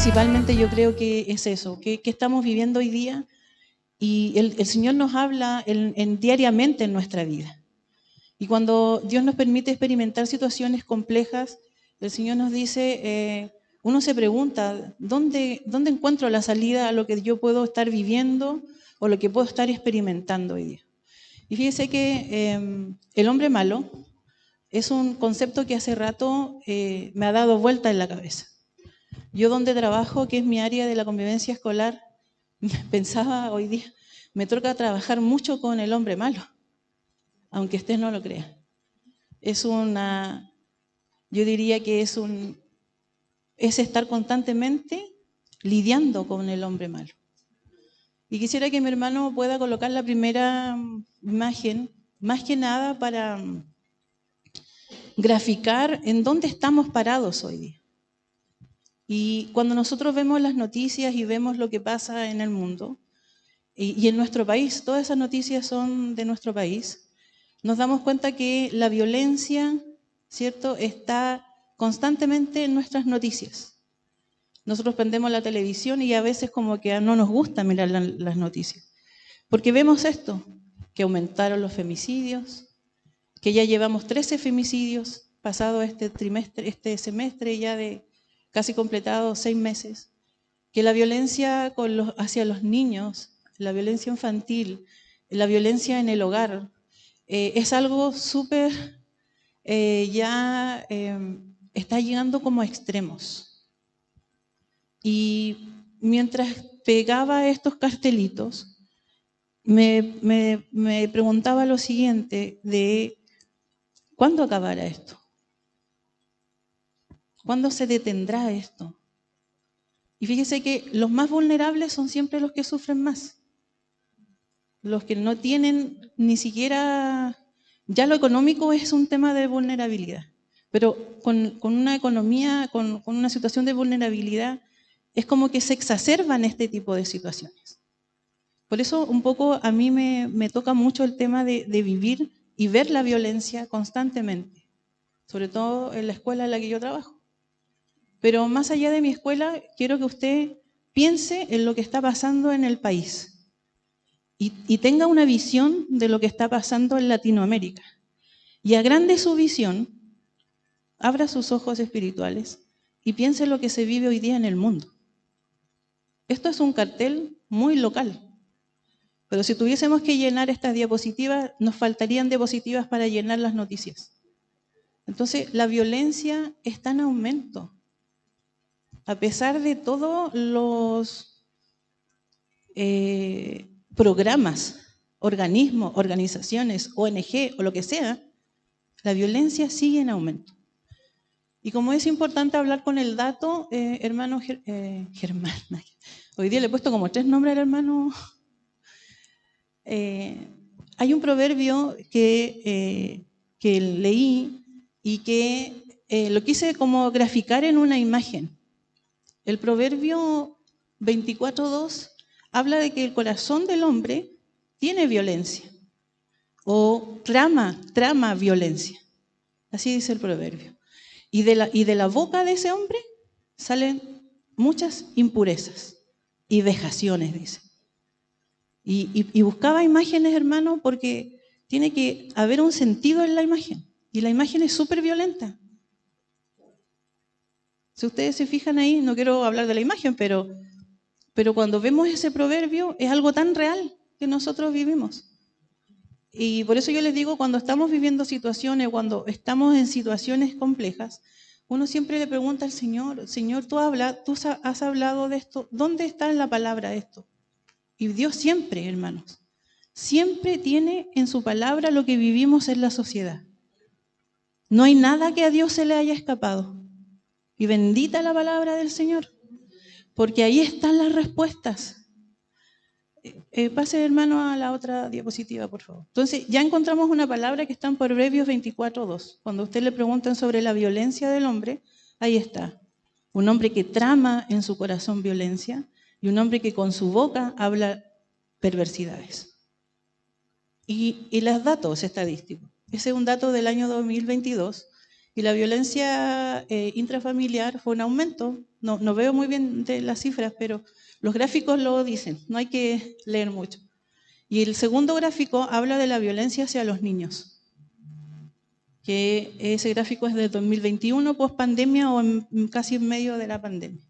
principalmente yo creo que es eso, que estamos viviendo hoy día y el Señor nos habla diariamente en nuestra vida. Y cuando Dios nos permite experimentar situaciones complejas, el Señor nos dice, uno se pregunta, ¿dónde encuentro la salida a lo que yo puedo estar viviendo o lo que puedo estar experimentando hoy día? Y fíjese que el hombre malo es un concepto que hace rato me ha dado vuelta en la cabeza. Yo donde trabajo, que es mi área de la convivencia escolar, pensaba hoy día, me toca trabajar mucho con el hombre malo, aunque usted no lo crea. Yo diría que es estar constantemente lidiando con el hombre malo. Y quisiera que mi hermano pueda colocar la primera imagen, más que nada para graficar en dónde estamos parados hoy día. Y cuando nosotros vemos las noticias y vemos lo que pasa en el mundo, y en nuestro país, todas esas noticias son de nuestro país, nos damos cuenta que la violencia, ¿cierto?, está constantemente en nuestras noticias. Nosotros prendemos la televisión y a veces como que no nos gusta mirar las noticias, porque vemos esto, que aumentaron los femicidios, que ya llevamos 13 femicidios pasado este semestre ya de casi completado 6 meses, que la violencia hacia los niños, la violencia infantil, la violencia en el hogar, es algo súper, está llegando como a extremos. Y mientras pegaba estos cartelitos, me preguntaba lo siguiente, de ¿cuándo acabará esto? ¿Cuándo se detendrá esto? Y fíjese que los más vulnerables son siempre los que sufren más. Los que no tienen ni siquiera, ya lo económico es un tema de vulnerabilidad, pero con una economía, con una situación de vulnerabilidad, es como que se exacerban este tipo de situaciones. Por eso un poco a mí me toca mucho el tema de vivir y ver la violencia constantemente, sobre todo en la escuela en la que yo trabajo. Pero más allá de mi escuela, quiero que usted piense en lo que está pasando en el país y tenga una visión de lo que está pasando en Latinoamérica. Y agrande su visión, abra sus ojos espirituales y piense en lo que se vive hoy día en el mundo. Esto es un cartel muy local, pero si tuviésemos que llenar estas diapositivas, nos faltarían diapositivas para llenar las noticias. Entonces, la violencia está en aumento. A pesar de todos los programas, organismos, organizaciones, ONG o lo que sea, la violencia sigue en aumento. Y como es importante hablar con el dato, hermano Germán, hoy día le he puesto como 3 nombres al hermano. Hay un proverbio que leí y que lo quise como graficar en una imagen. El proverbio 24:2 habla de que el corazón del hombre tiene violencia o trama violencia. Así dice el proverbio. Y de la boca de ese hombre salen muchas impurezas y vejaciones, dice. Y buscaba imágenes, hermano, porque tiene que haber un sentido en la imagen. Y la imagen es súper violenta. Si ustedes se fijan ahí, no quiero hablar de la imagen, pero cuando vemos ese proverbio es algo tan real que nosotros vivimos. Y por eso yo les digo, cuando estamos viviendo situaciones, cuando estamos en situaciones complejas, uno siempre le pregunta al Señor, Señor, tú has hablado de esto, ¿dónde está en la palabra esto? Y Dios siempre, hermanos, siempre tiene en su palabra lo que vivimos en la sociedad. No hay nada que a Dios se le haya escapado. Y bendita la palabra del Señor, porque ahí están las respuestas. Pase, hermano, a la otra diapositiva, por favor. Entonces, ya encontramos una palabra que está en Proverbios 24:2. Cuando a usted le preguntan sobre la violencia del hombre, ahí está. Un hombre que trama en su corazón violencia y un hombre que con su boca habla perversidades. Y los datos estadísticos. Ese es un dato del año 2022 Y la violencia intrafamiliar fue un aumento. No veo muy bien de las cifras, pero los gráficos lo dicen, no hay que leer mucho. Y el segundo gráfico habla de la violencia hacia los niños, que ese gráfico es de 2021, post pandemia o casi en medio de la pandemia.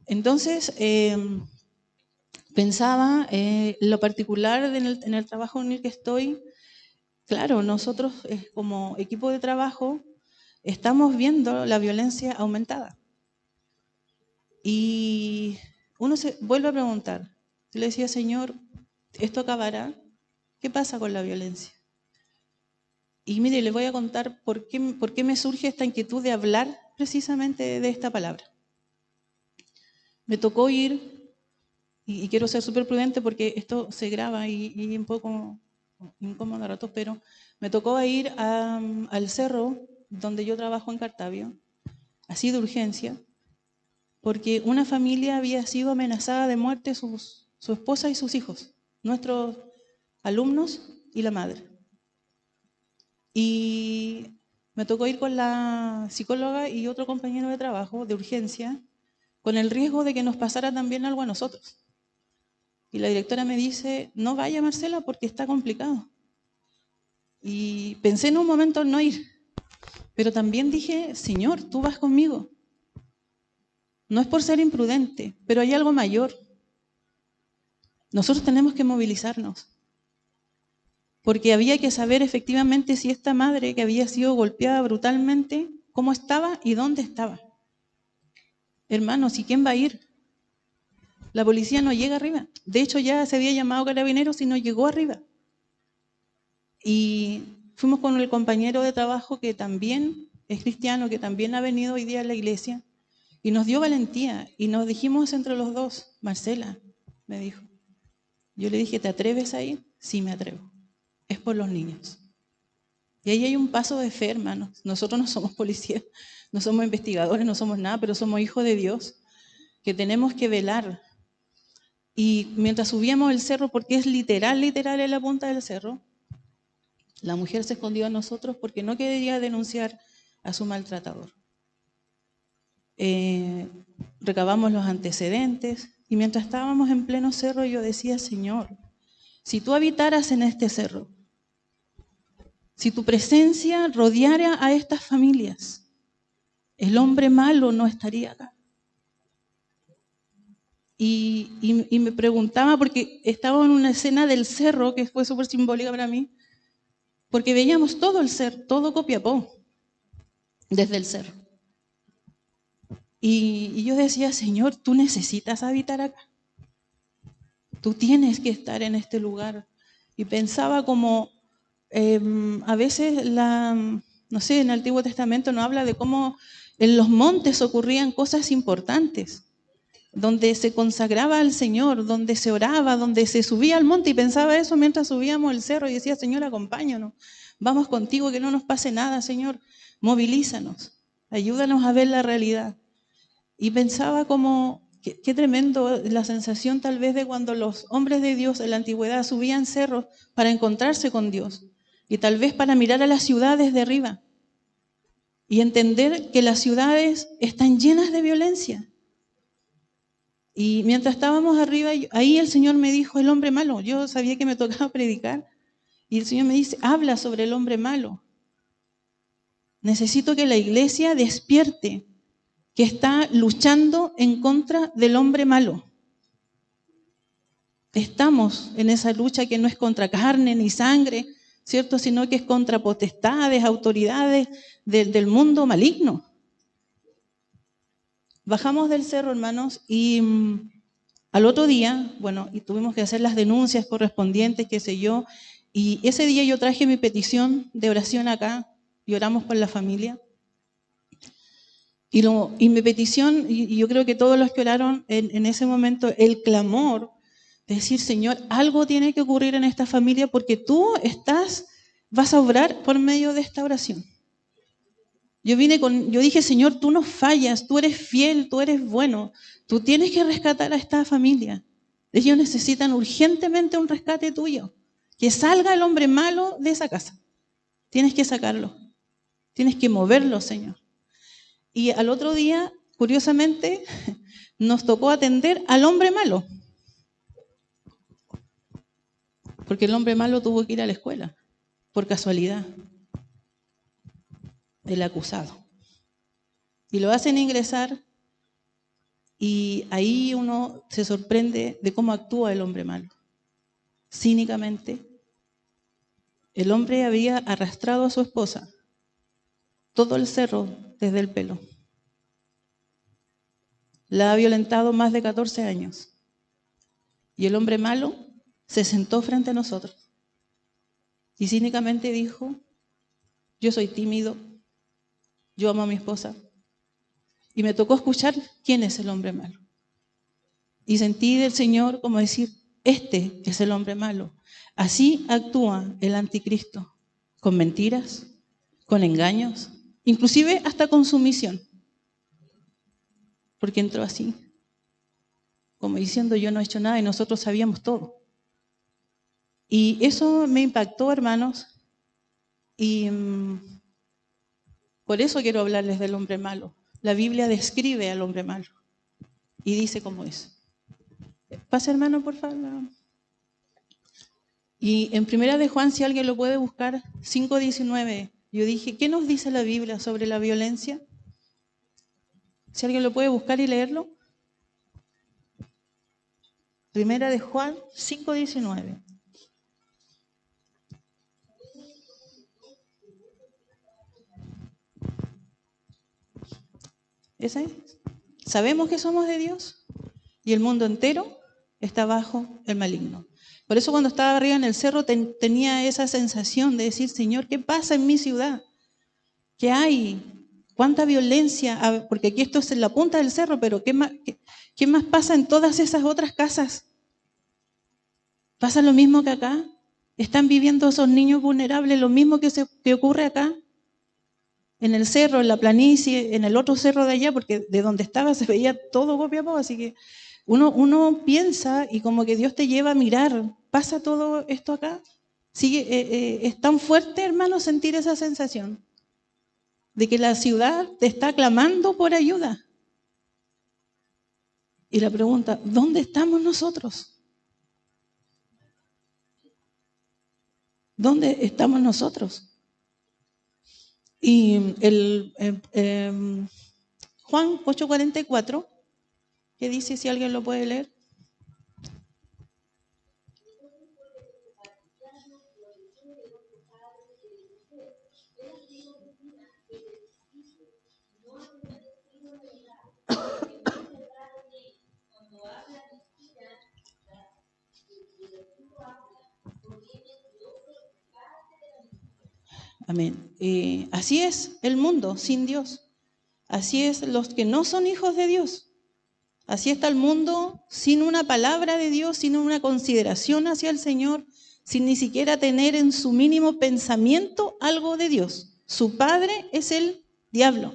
Entonces, pensaba lo particular en el trabajo en el que estoy. Claro, nosotros como equipo de trabajo estamos viendo la violencia aumentada. Y uno se vuelve a preguntar, yo le decía, Señor, ¿esto acabará? ¿Qué pasa con la violencia? Y mire, les voy a contar por qué me surge esta inquietud de hablar precisamente de esta palabra. Me tocó ir, y quiero ser súper prudente porque esto se graba y un poco incómodo a ratos, pero me tocó ir al cerro donde yo trabajo en Cartavio, así de urgencia, porque una familia había sido amenazada de muerte, su esposa y sus hijos, nuestros alumnos y la madre. Y me tocó ir con la psicóloga y otro compañero de trabajo de urgencia, con el riesgo de que nos pasara también algo a nosotros. Y la directora me dice, no vaya Marcela porque está complicado. Y pensé en un momento en no ir, pero también dije, Señor, tú vas conmigo. No es por ser imprudente, pero hay algo mayor. Nosotros tenemos que movilizarnos, porque había que saber efectivamente si esta madre que había sido golpeada brutalmente, cómo estaba y dónde estaba. Hermanos, ¿y quién va a ir? La policía no llega arriba. De hecho, ya se había llamado Carabineros y no llegó arriba. Y fuimos con el compañero de trabajo que también es cristiano, que también ha venido hoy día a la iglesia, y nos dio valentía. Y nos dijimos entre los dos, Marcela, me dijo. Yo le dije, ¿te atreves a ir? Sí, me atrevo. Es por los niños. Y ahí hay un paso de fe, hermanos. Nosotros no somos policías, no somos investigadores, no somos nada, pero somos hijos de Dios, que tenemos que velar. Y mientras subíamos el cerro, porque es literal en la punta del cerro, la mujer se escondió a nosotros porque no quería denunciar a su maltratador. Recabamos los antecedentes y mientras estábamos en pleno cerro yo decía, Señor, si tú habitaras en este cerro, si tu presencia rodeara a estas familias, el hombre malo no estaría acá. Y me preguntaba, porque estaba en una escena del cerro que fue súper simbólica para mí, porque veíamos todo el cerro, todo Copiapó, desde el cerro. Y yo decía, Señor, tú necesitas habitar acá. Tú tienes que estar en este lugar. Y pensaba como, a veces, no sé, en el Antiguo Testamento nos habla de cómo en los montes ocurrían cosas importantes, donde se consagraba al Señor, donde se oraba, donde se subía al monte. Y pensaba eso mientras subíamos el cerro y decía, Señor, acompáñanos. Vamos contigo, que no nos pase nada, Señor. Movilízanos. Ayúdanos a ver la realidad. Y pensaba como, qué tremendo la sensación tal vez de cuando los hombres de Dios en la antigüedad subían cerros para encontrarse con Dios y tal vez para mirar a las ciudades de arriba y entender que las ciudades están llenas de violencia. Y mientras estábamos arriba, ahí el Señor me dijo, el hombre malo. Yo sabía que me tocaba predicar y el Señor me dice, habla sobre el hombre malo. Necesito que la iglesia despierte, que está luchando en contra del hombre malo. Estamos en esa lucha que no es contra carne ni sangre, ¿cierto? Sino que es contra potestades, autoridades del mundo maligno. Bajamos del cerro, hermanos, y al otro día, bueno, y tuvimos que hacer las denuncias correspondientes, qué sé yo, y ese día yo traje mi petición de oración acá, y oramos por la familia. Y mi petición, y yo creo que todos los que oraron en ese momento, el clamor de decir, Señor, algo tiene que ocurrir en esta familia porque tú vas a obrar por medio de esta oración. Yo dije, Señor, tú no fallas, tú eres fiel, tú eres bueno, tú tienes que rescatar a esta familia. Ellos necesitan urgentemente un rescate tuyo. Que salga el hombre malo de esa casa. Tienes que sacarlo. Tienes que moverlo, Señor. Y al otro día, curiosamente, nos tocó atender al hombre malo. Porque el hombre malo tuvo que ir a la escuela, por casualidad, el acusado. Y lo hacen ingresar y ahí uno se sorprende de cómo actúa el hombre malo. Cínicamente, el hombre había arrastrado a su esposa todo el cerro desde el pelo. La ha violentado más de 14 años. Y el hombre malo se sentó frente a nosotros y cínicamente dijo: yo soy tímido, yo amo a mi esposa. Y me tocó escuchar quién es el hombre malo. Y sentí del Señor como decir: este es el hombre malo. Así actúa el anticristo, con mentiras, con engaños, inclusive hasta con sumisión. Porque entró así, como diciendo: yo no he hecho nada, y nosotros sabíamos todo. Y eso me impactó, hermanos, y por eso quiero hablarles del hombre malo. La Biblia describe al hombre malo y dice cómo es. Pase, hermano, por favor. Y en Primera de Juan, si alguien lo puede buscar, 5:19, yo dije: ¿qué nos dice la Biblia sobre la violencia? Si alguien lo puede buscar y leerlo. Primera de Juan 5:19. ¿Esa es? Sabemos que somos de Dios y el mundo entero está bajo el maligno. Por eso cuando estaba arriba en el cerro tenía esa sensación de decir: Señor, ¿qué pasa en mi ciudad? ¿Qué hay? ¿Cuánta violencia? Porque aquí esto es en la punta del cerro, pero ¿qué más pasa en todas esas otras casas? ¿Pasa lo mismo que acá? ¿Están viviendo esos niños vulnerables lo mismo que ocurre acá? En el cerro, en la planicie, en el otro cerro de allá, porque de donde estaba se veía todo Copiapó, así que uno piensa y como que Dios te lleva a mirar: ¿pasa todo esto acá? Sigue, es tan fuerte, hermano, sentir esa sensación de que la ciudad te está clamando por ayuda. Y la pregunta: ¿dónde estamos nosotros? ¿Dónde estamos nosotros? Y Juan 8:44, ¿qué dice? Si alguien lo puede leer. Amén. Así es el mundo sin Dios. Así es los que no son hijos de Dios. Así está el mundo sin una palabra de Dios, sin una consideración hacia el Señor, sin ni siquiera tener en su mínimo pensamiento algo de Dios. Su padre es el diablo.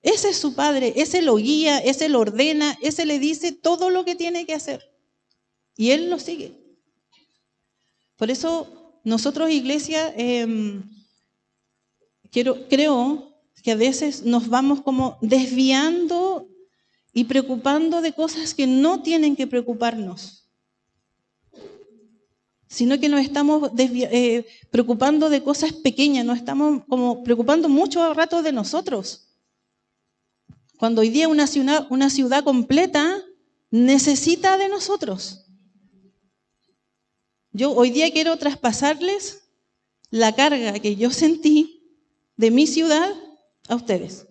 Ese es su padre, ese lo guía, ese lo ordena, ese le dice todo lo que tiene que hacer. Y él lo sigue. Por eso nosotros, iglesia, creo que a veces nos vamos como desviando y preocupando de cosas que no tienen que preocuparnos, sino que nos estamos preocupando de cosas pequeñas, nos estamos como preocupando mucho a rato de nosotros. Cuando hoy día una ciudad completa necesita de nosotros. Yo hoy día quiero traspasarles la carga que yo sentí de mi ciudad a ustedes.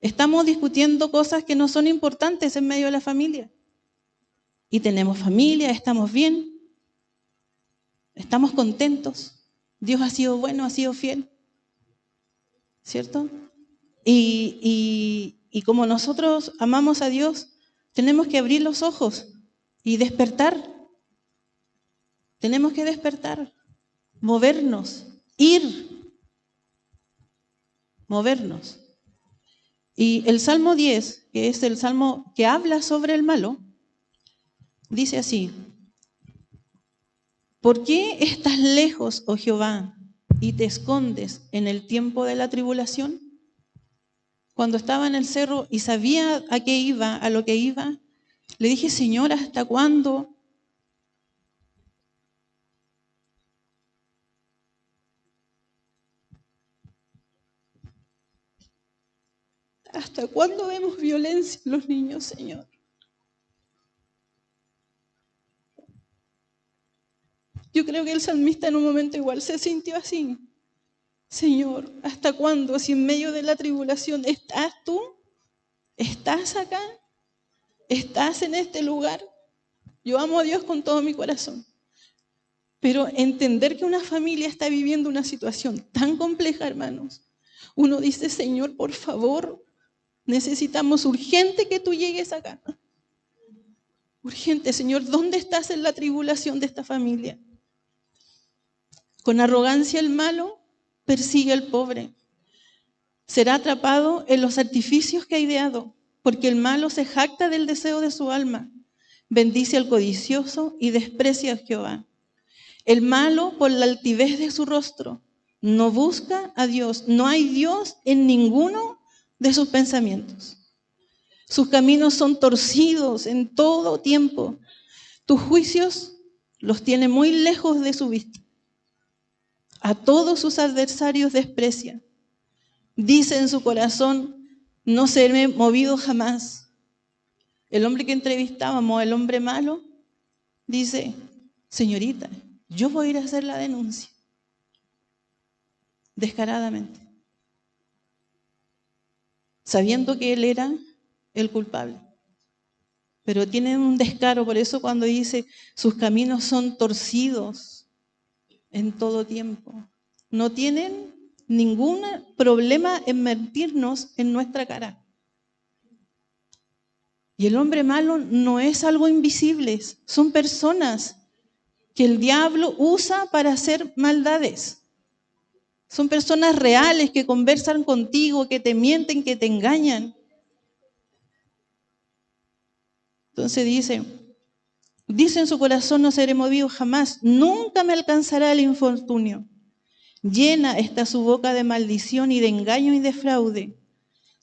Estamos discutiendo cosas que no son importantes en medio de la familia. Y tenemos familia, estamos bien, estamos contentos. Dios ha sido bueno, ha sido fiel, ¿cierto? Y como nosotros amamos a Dios, tenemos que abrir los ojos y despertar. Tenemos que despertar, movernos, movernos. Y el Salmo 10, que es el Salmo que habla sobre el malo, dice así: ¿por qué estás lejos, oh Jehová? y te escondes en el tiempo de la tribulación? Cuando estaba en el cerro y sabía a qué iba, a lo que iba, le dije, Señor, ¿hasta cuándo? ¿Hasta cuándo vemos violencia en los niños, Señor? Yo creo que el salmista en un momento igual se sintió así. Señor, ¿hasta cuándo? Si en medio de la tribulación estás tú, estás acá, estás en este lugar. Yo amo a Dios con todo mi corazón. Pero entender que una familia está viviendo una situación tan compleja, hermanos, uno dice, Señor, por favor, necesitamos urgente que tú llegues acá. Urgente, Señor, ¿dónde estás en la tribulación de esta familia? Con arrogancia el malo persigue al pobre. Será atrapado en los artificios que ha ideado, porque el malo se jacta del deseo de su alma. Bendice al codicioso y desprecia a Jehová. El malo por la altivez de su rostro no busca a Dios. No hay Dios en ninguno de sus pensamientos. Sus caminos son torcidos en todo tiempo. Tus juicios los tiene muy lejos de su vista. A todos sus adversarios desprecia. Dice en su corazón, no seré movido jamás. El hombre que entrevistábamos, el hombre malo, dice, señorita, yo voy a ir a hacer la denuncia. Descaradamente. Sabiendo que él era el culpable. Pero tienen un descaro, por eso cuando dice, sus caminos son torcidos en todo tiempo. No tienen ningún problema en mentirnos en nuestra cara. Y el hombre malo no es algo invisible, son personas que el diablo usa para hacer maldades. Son personas reales que conversan contigo, que te mienten, que te engañan. Entonces dice en su corazón, no seré movido jamás, nunca me alcanzará el infortunio. Llena está su boca de maldición y de engaño y de fraude.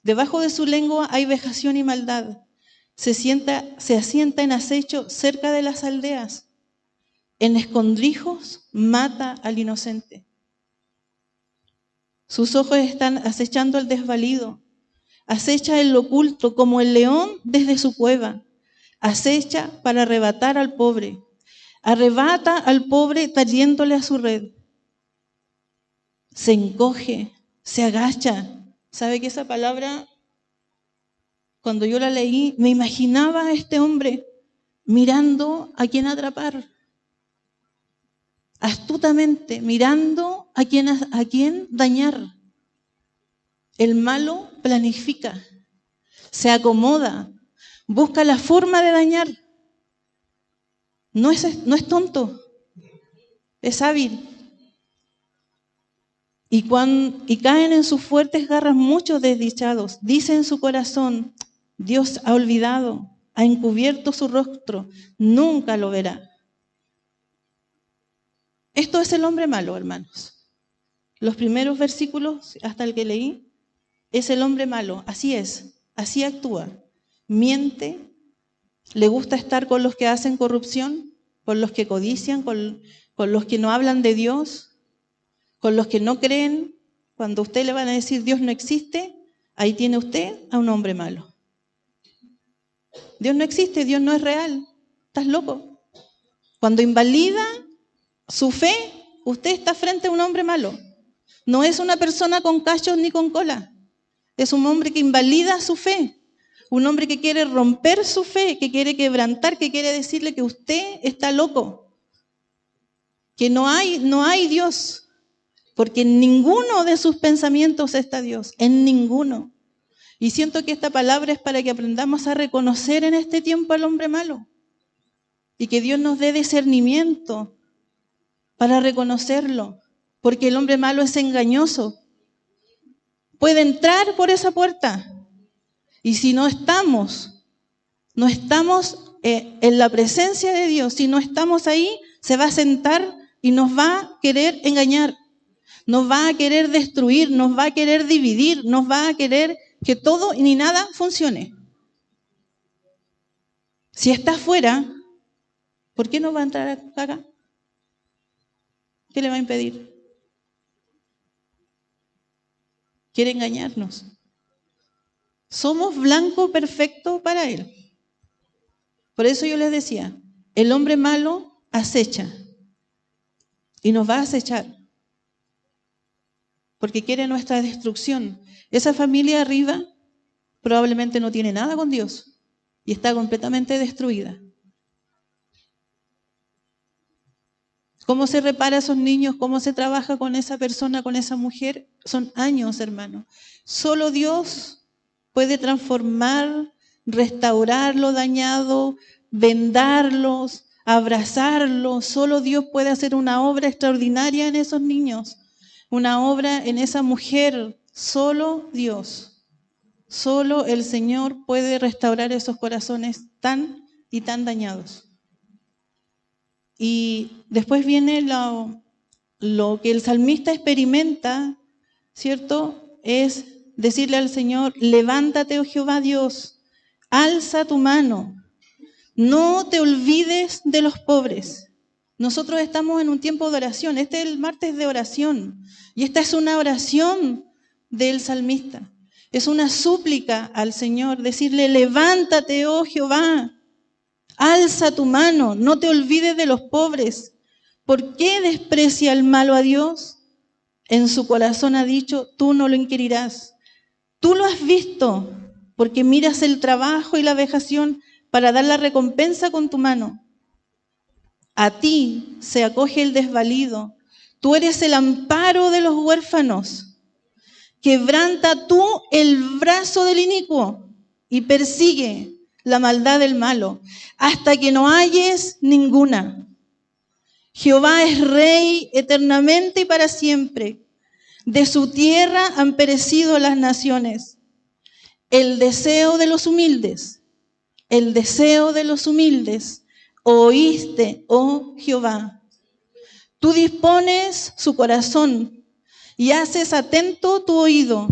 Debajo de su lengua hay vejación y maldad. Se asienta en acecho cerca de las aldeas. En escondrijos mata al inocente. Sus ojos están acechando al desvalido. Acecha en lo oculto como el león desde su cueva. Acecha para arrebatar al pobre. Arrebata al pobre trayéndole a su red. Se encoge, se agacha. ¿Sabe que esa palabra, cuando yo la leí, me imaginaba a este hombre mirando a quién atrapar? Astutamente, mirando a quién dañar. El malo planifica, se acomoda, busca la forma de dañar. No es tonto, es hábil. Y caen en sus fuertes garras muchos desdichados. Dice en su corazón, Dios ha olvidado, ha encubierto su rostro, nunca lo verá. Esto es el hombre malo, hermanos. Los primeros versículos, hasta el que leí, es el hombre malo. Así es, así actúa. Miente, le gusta estar con los que hacen corrupción, con los que codician, con los que no hablan de Dios, con los que no creen. Cuando usted le van a decir Dios no existe, ahí tiene usted a un hombre malo. Dios no existe, Dios no es real. ¿Estás loco? Cuando invalida su fe, usted está frente a un hombre malo. No es una persona con cachos ni con cola. Es un hombre que invalida su fe. Un hombre que quiere romper su fe, que quiere quebrantar, que quiere decirle que usted está loco. Que no hay Dios. Porque en ninguno de sus pensamientos está Dios. En ninguno. Y siento que esta palabra es para que aprendamos a reconocer en este tiempo al hombre malo. Y que Dios nos dé discernimiento para reconocerlo. Porque el hombre malo es engañoso. Puede entrar por esa puerta. Y si no estamos en la presencia de Dios, si no estamos ahí, se va a sentar y nos va a querer engañar. nos va a querer destruir, nos va a querer dividir, nos va a querer que todo ni nada funcione. Si está afuera, ¿por qué no va a entrar acá? ¿Qué le va a impedir? Quiere engañarnos. Somos blanco perfecto para él. Por eso yo les decía, el hombre malo acecha y nos va a acechar porque quiere nuestra destrucción. Esa familia arriba probablemente no tiene nada con Dios y está completamente destruida. ¿Cómo se repara a esos niños? ¿Cómo se trabaja con esa persona, con esa mujer? Son años, hermano. Solo Dios puede transformar, restaurar lo dañado, vendarlos, abrazarlos. Solo Dios puede hacer una obra extraordinaria en esos niños, una obra en esa mujer. Solo Dios, solo el Señor puede restaurar esos corazones tan y tan dañados. Y después viene lo que el salmista experimenta, ¿cierto? Es decirle al Señor, levántate, oh Jehová Dios, alza tu mano, no te olvides de los pobres. Nosotros estamos en un tiempo de oración, este es el martes de oración, y esta es una oración del salmista. Es una súplica al Señor, decirle, levántate, oh Jehová, alza tu mano, no te olvides de los pobres. ¿Por qué desprecia el malo a Dios? En su corazón ha dicho, tú no lo inquirirás. Tú lo has visto, porque miras el trabajo y la vejación para dar la recompensa con tu mano. A ti se acoge el desvalido. Tú eres el amparo de los huérfanos. Quebranta tú el brazo del inicuo y persigue la maldad del malo, hasta que no halles ninguna. Jehová es rey eternamente y para siempre. De su tierra han perecido las naciones. El deseo de los humildes, oíste, oh Jehová. Tú dispones su corazón y haces atento tu oído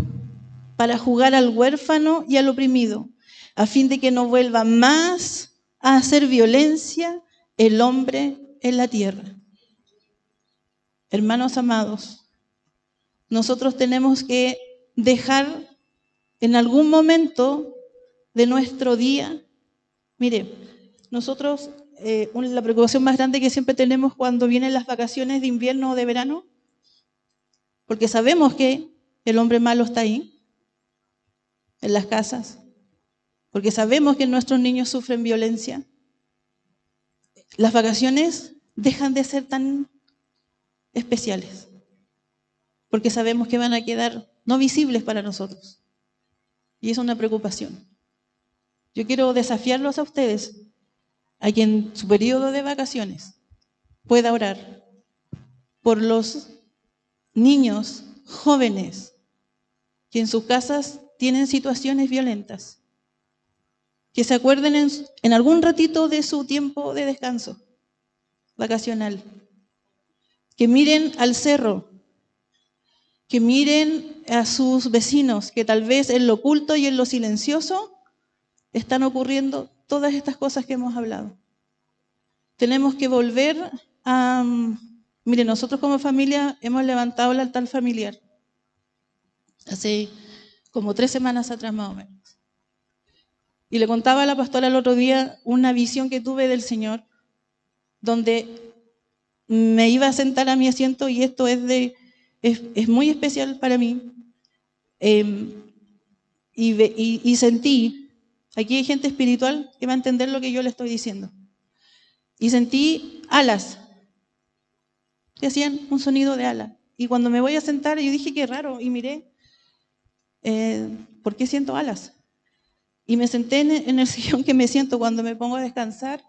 para jugar al huérfano y al oprimido, a fin de que no vuelva más a hacer violencia el hombre en la tierra. Hermanos amados, nosotros tenemos que dejar en algún momento de nuestro día, mire, nosotros, la preocupación más grande que siempre tenemos cuando vienen las vacaciones de invierno o de verano, porque sabemos que el hombre malo está ahí, en las casas, porque sabemos que nuestros niños sufren violencia. Las vacaciones dejan de ser tan especiales, porque sabemos que van a quedar no visibles para nosotros. Y es una preocupación. Yo quiero desafiarlos a ustedes, a que en su periodo de vacaciones pueda orar por los niños jóvenes que en sus casas tienen situaciones violentas, que se acuerden en algún ratito de su tiempo de descanso vacacional, que miren al cerro, que miren a sus vecinos, que tal vez en lo oculto y en lo silencioso están ocurriendo todas estas cosas que hemos hablado. Tenemos que volver a... Mire, nosotros como familia hemos levantado el altar familiar hace como 3 semanas atrás más o menos. Y le contaba a la pastora el otro día una visión que tuve del Señor, donde me iba a sentar a mi asiento, y esto es muy especial para mí. Y sentí, aquí hay gente espiritual que va a entender lo que yo le estoy diciendo. Y sentí alas que hacían un sonido de ala. Y cuando me voy a sentar, yo dije, qué raro, y miré, ¿por qué siento alas? Y me senté en el sillón que me siento cuando me pongo a descansar,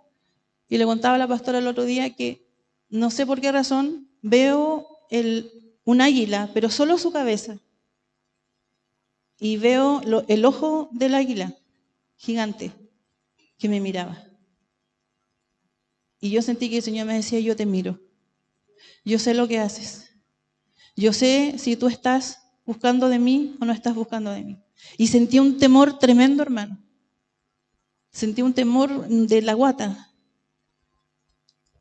y le contaba a la pastora el otro día que no sé por qué razón veo un águila, pero solo su cabeza. Y veo el ojo del águila gigante que me miraba. Y yo sentí que el Señor me decía, yo te miro. Yo sé lo que haces. Yo sé si tú estás buscando de mí o no estás buscando de mí. Y sentí un temor tremendo, hermano. Sentí un temor de la guata.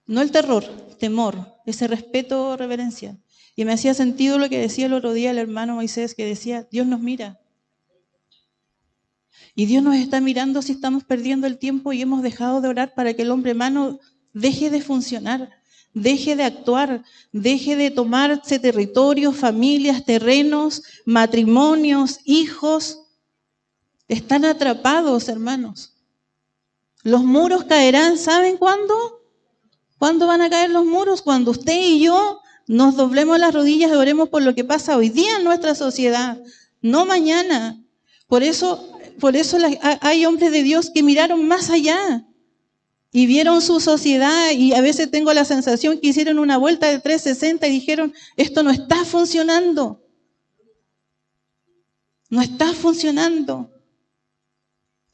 No el terror, temor, ese respeto, reverencia. Y me hacía sentido lo que decía el otro día el hermano Moisés, que decía, Dios nos mira. Y Dios nos está mirando si estamos perdiendo el tiempo y hemos dejado de orar para que el hombre humano deje de funcionar, deje de actuar, deje de tomarse territorios, familias, terrenos, matrimonios, hijos. Están atrapados, hermanos. Los muros caerán, ¿saben cuándo? ¿Cuándo van a caer los muros? Cuando usted y yo nos doblemos las rodillas y oremos por lo que pasa hoy día en nuestra sociedad, no mañana. Por eso hay hombres de Dios que miraron más allá y vieron su sociedad, y a veces tengo la sensación que hicieron una vuelta de 360 y dijeron, esto no está funcionando. No está funcionando.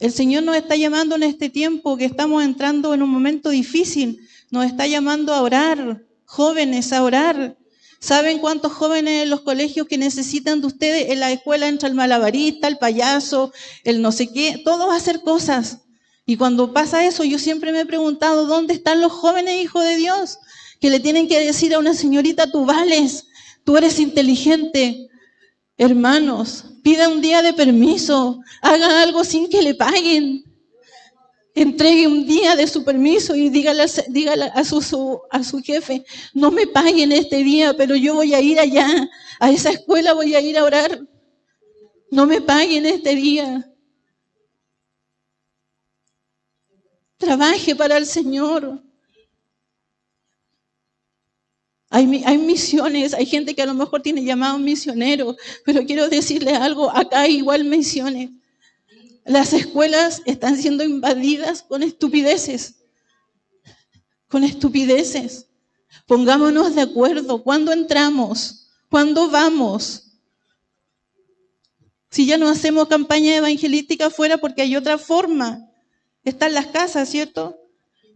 El Señor nos está llamando en este tiempo que estamos entrando en un momento difícil. Nos está llamando a orar, jóvenes, a orar. ¿Saben cuántos jóvenes en los colegios que necesitan de ustedes? En la escuela entra el malabarista, el payaso, el no sé qué, todos a hacer cosas. Y cuando pasa eso, yo siempre me he preguntado, ¿dónde están los jóvenes hijos de Dios? Que le tienen que decir a una señorita, tú vales, tú eres inteligente. Hermanos, pida un día de permiso, haga algo sin que le paguen. Entregue un día de su permiso y dígale a su jefe, no me paguen este día, pero yo voy a ir allá, a esa escuela voy a ir a orar. No me paguen este día. Trabaje para el Señor. Hay misiones, hay gente que a lo mejor tiene llamado misionero, pero quiero decirles algo, acá hay igual misiones. Las escuelas están siendo invadidas con estupideces. Con estupideces. Pongámonos de acuerdo. ¿Cuándo entramos? ¿Cuándo vamos? Si ya no hacemos campaña evangelística afuera porque hay otra forma. Están las casas, ¿cierto?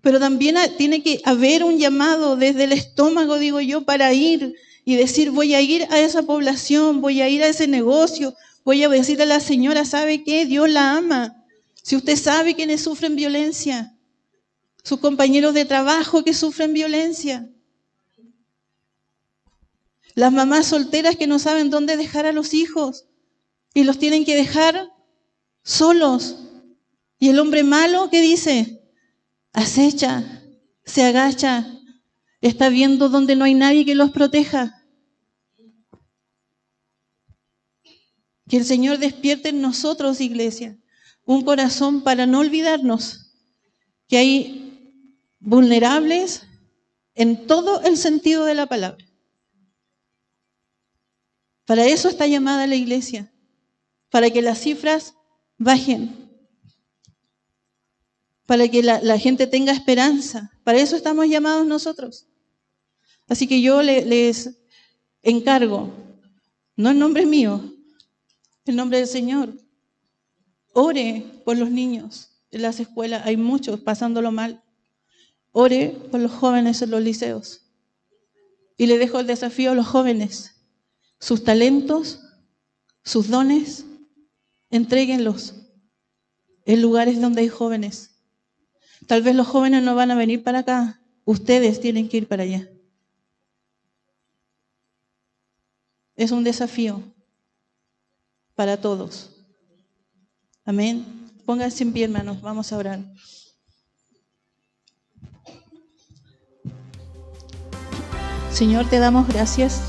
Pero también tiene que haber un llamado desde el estómago, digo yo, para ir y decir, voy a ir a esa población, voy a ir a ese negocio, voy a decir a la señora, ¿sabe qué? Dios la ama. Si usted sabe quiénes sufren violencia, sus compañeros de trabajo que sufren violencia, las mamás solteras que no saben dónde dejar a los hijos y los tienen que dejar solos. Y el hombre malo, ¿qué dice? Acecha, se agacha, está viendo donde no hay nadie que los proteja. Que el Señor despierte en nosotros, iglesia, un corazón para no olvidarnos que hay vulnerables en todo el sentido de la palabra. Para eso está llamada la iglesia, para que las cifras bajen, para que la gente tenga esperanza. Para eso estamos llamados nosotros. Así que yo les encargo, no en nombre mío, en nombre del Señor, ore por los niños en las escuelas. Hay muchos pasándolo mal. Ore por los jóvenes en los liceos. Y le dejo el desafío a los jóvenes. Sus talentos, sus dones, entréguenlos en lugares donde hay jóvenes. Tal vez los jóvenes no van a venir para acá. Ustedes tienen que ir para allá. Es un desafío para todos. Amén. Pónganse en pie, hermanos. Vamos a orar. Señor, te damos gracias